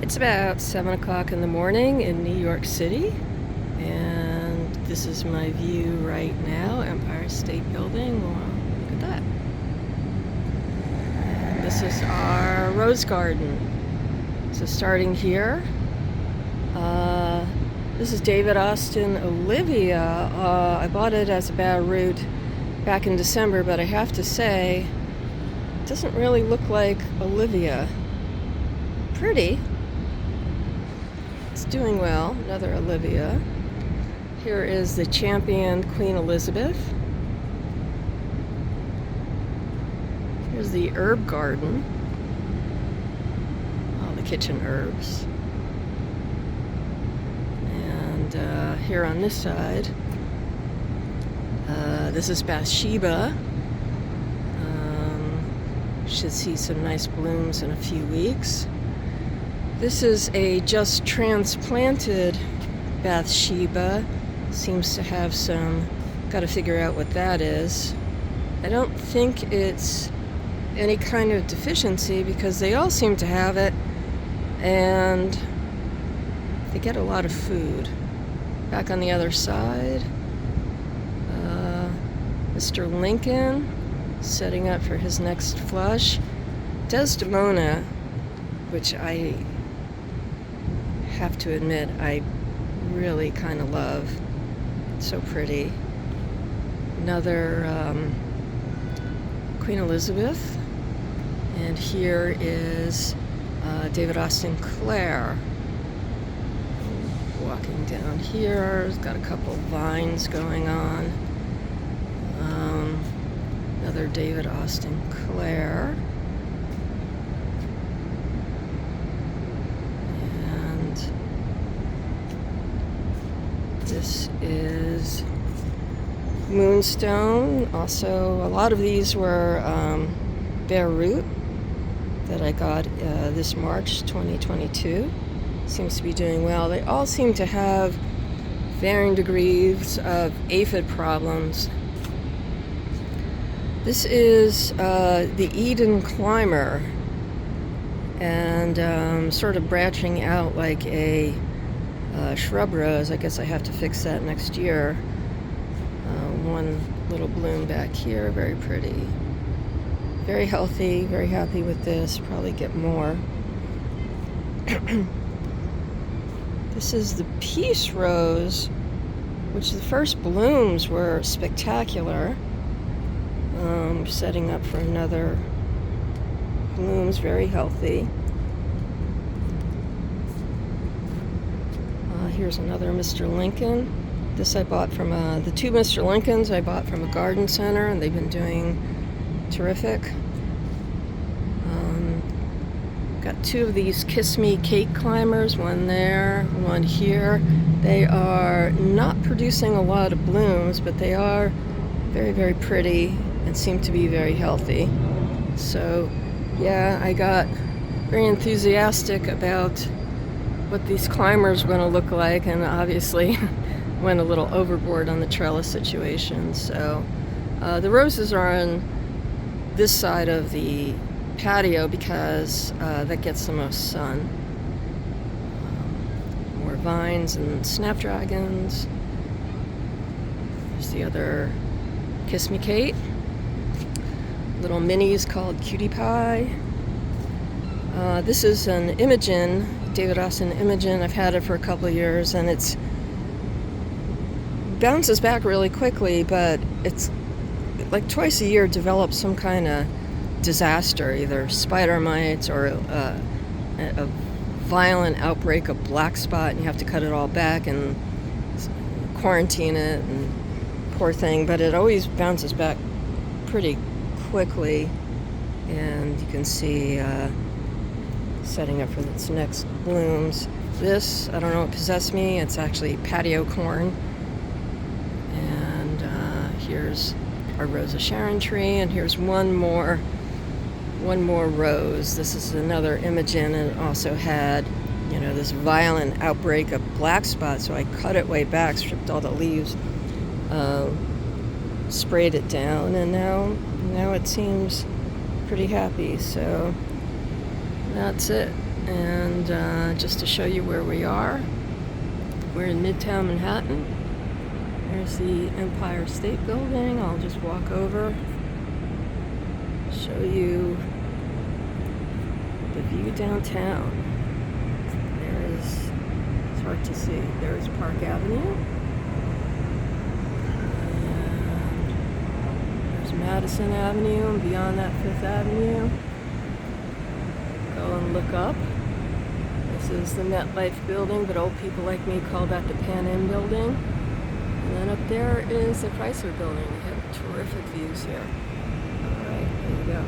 It's about 7 o'clock in the morning in New York City, and this is my view right now, Empire State Building. Wow, look at that. And this is our rose garden. So starting here, this is David Austin Olivia. I bought it as a bare root back in December, but I have to say, it doesn't really look like Olivia. Pretty. It's doing well. Another Olivia. Here is the champion Queen Elizabeth. Here's the herb garden. All the kitchen herbs. And here on this side, this is Bathsheba. Should see some nice blooms in a few weeks. This is a just transplanted Bathsheba. Seems to have some, got to figure out what that is. I don't think it's any kind of deficiency because they all seem to have it and they get a lot of food. Back on the other side, Mr. Lincoln setting up for his next flush. Desdemona, which I have to admit I really kind of love. So pretty. Another Queen Elizabeth. And here is David Austin Clare. Walking down here, it's got a couple vines going on. Another David Austin Clare. This is Moonstone. Also, a lot of these were bare root that I got this March 2022. Seems to be doing well. They all seem to have varying degrees of aphid problems. This is the Eden Climber, and sort of branching out like a shrub rose. I guess I have to fix that next year. One little bloom back here, very pretty. Very healthy, very happy with this. Probably get more. This is the Peace Rose, which the first blooms were spectacular. Setting up for another blooms, very healthy. Here's another Mr. Lincoln. This I bought from the two Mr. Lincolns I bought from a garden center, and they've been doing terrific. Got two of these Kiss Me Cake Climbers, one there, one here. They are not producing a lot of blooms, but they are very, very pretty and seem to be very healthy. So, yeah, I got very enthusiastic about what these climbers were going to look like, and obviously went a little overboard on the trellis situation. So the roses are on this side of the patio because that gets the most sun. More vines and snapdragons. There's the other Kiss Me Kate. Little minis called Cutie Pie. This is an Imogen, David Austin Imogen. I've had it for a couple of years, and it's bounces back really quickly, but it's like twice a year develops some kind of disaster, either spider mites or a violent outbreak of black spot, and you have to cut it all back and quarantine it, and poor thing, but it always bounces back pretty quickly, and you can see setting up for its next blooms. This, I don't know what possessed me, it's actually patio corn. And here's our Rosa Sharon tree, and here's one more rose. This is another Imogen, and it also had, this violent outbreak of black spot, so I cut it way back, stripped all the leaves, sprayed it down, and now it seems pretty happy. So that's it. And just to show you where we are, we're in Midtown Manhattan. There's the Empire State Building. I'll just walk over, show you the view downtown. It's hard to see. There's Park Avenue. And there's Madison Avenue, and beyond that, Fifth Avenue. Go and look up. This is the NetLife building, but old people like me call that the Pan Am building. And then up there is the Chrysler building. We have terrific views here. All right, there you go.